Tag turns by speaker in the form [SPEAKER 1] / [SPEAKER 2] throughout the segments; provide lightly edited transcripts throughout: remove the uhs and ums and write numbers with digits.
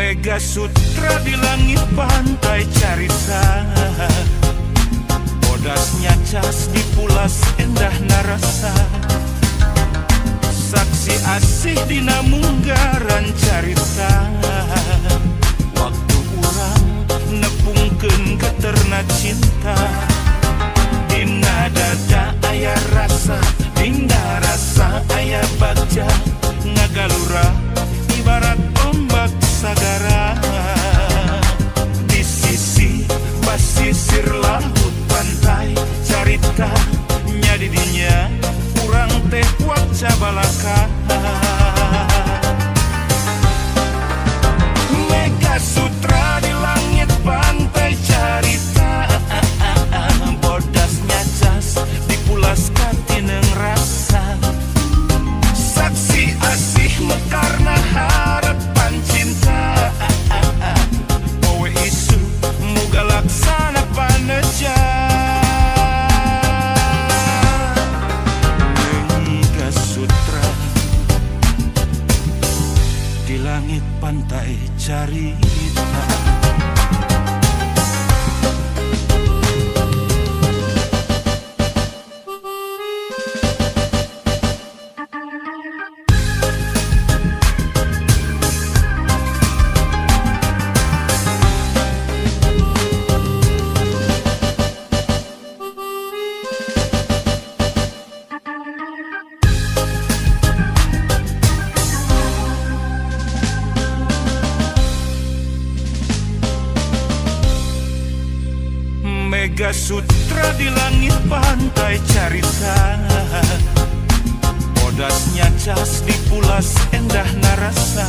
[SPEAKER 1] Mega Sutra di langit pantai carita, bodasnya cas di pulas endah narasa, saksi asih dina munggaran carita, waktu urang nepungkeun keterna cinta, dina dada aya rasa, dina rasa aya bagja, ngagalura ibarat ombak sagara, di sisi basisir laut pantai carita, nya di dinya urang teh waca balaka. Mega Sutra di langit pantai carita, bodasnya cas dipulas katineng rasa, saksi asih mekarna harapan cinta, poe isu muga laksana paneja. Mega Sutra di langit pantai carita. Mega Sutra di langit pantai carita, bodasnya cas dipulas endah narasa,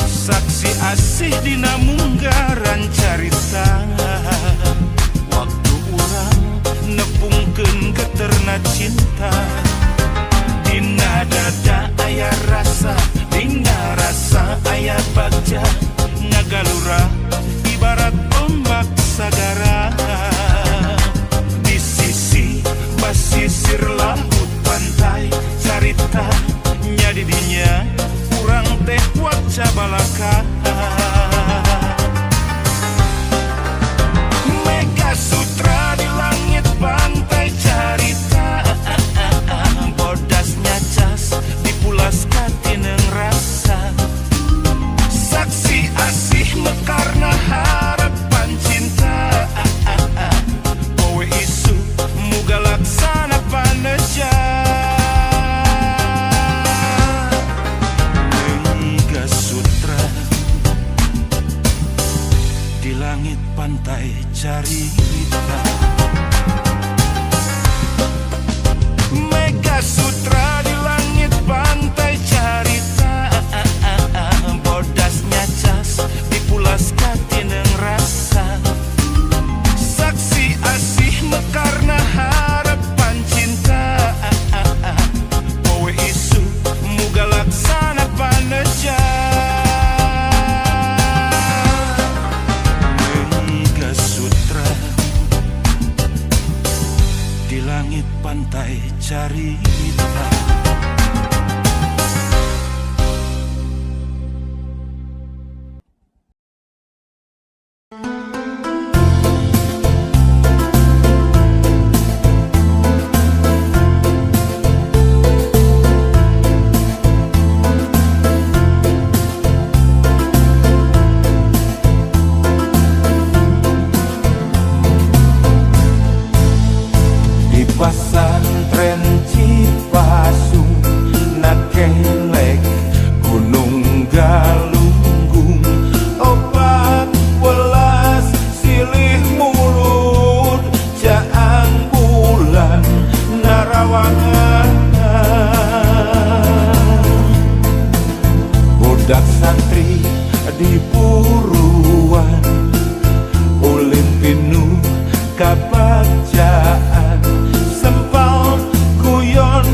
[SPEAKER 1] saksi asih dina munggaran carita, waktu urang nepungkeun keterna cinta, dina dada aya rasa, dina rasa aya bagja, ngagalura ibarat ombak sagara, di sisi basisir laut pantai carita, nya di dinya urang teh waca balaka. Mega Sutra di langit pantai carita, bodasnya cas dipulas katineng rasa, saksi asih mekarna harapan cinta, poe isu muga laksana paneja. Mega Sutra di langit pantai carita. Mega Sutra di langit pantai carita, bodasnya cas dipulas katineng rasa, saksi asih mekarna harapan cinta, poe isu muga laksana paneja. Mega Sutra di langit pantai carita.
[SPEAKER 2] Pasantren Cipasung nakelek Gunung Galunggung, 14 silih mulut jaang bulan narawangan, budak santri di puruan ulin pinuh kabagjaan, sempal kuyon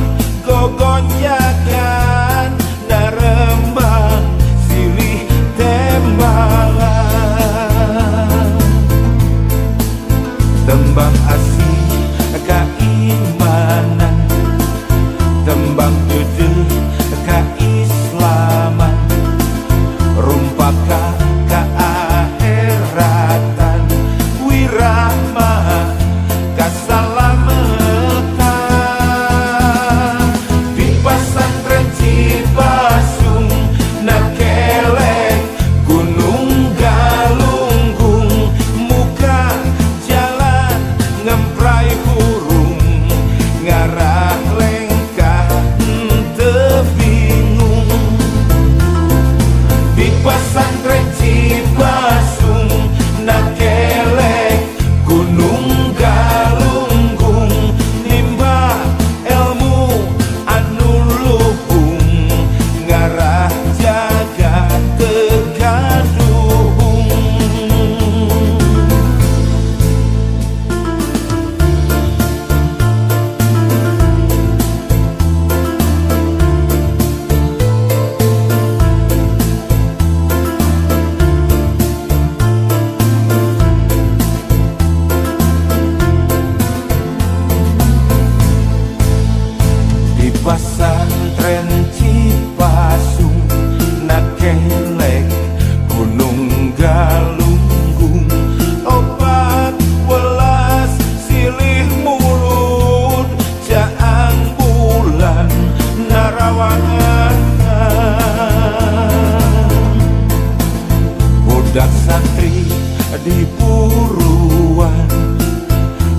[SPEAKER 2] gogonjakan narembang silih tembalan, tembang asih keimanan, tembang jujur keislaman, rumput budak santri di Puruan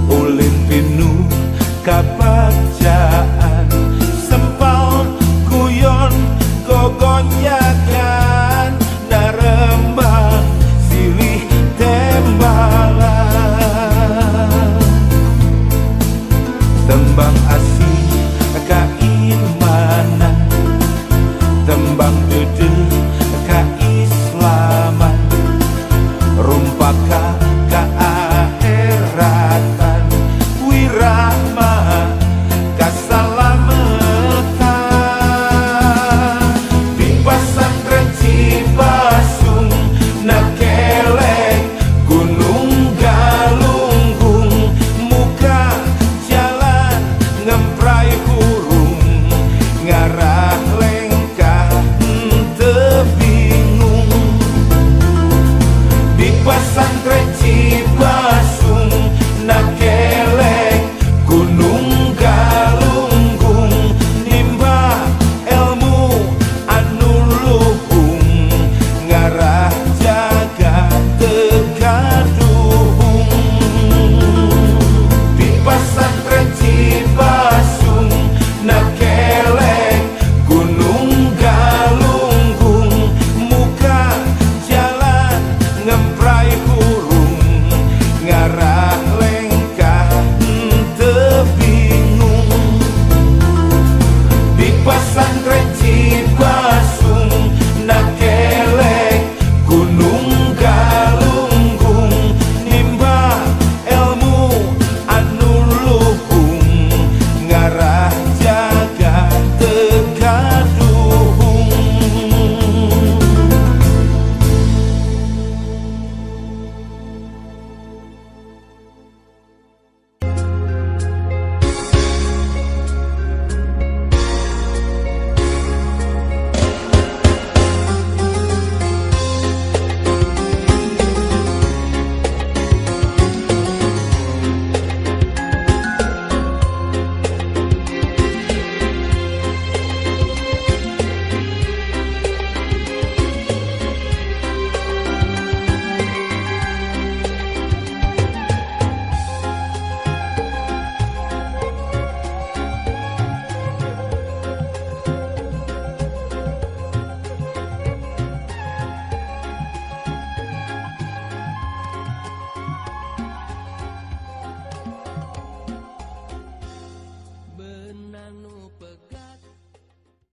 [SPEAKER 2] ulin pinuh kabeh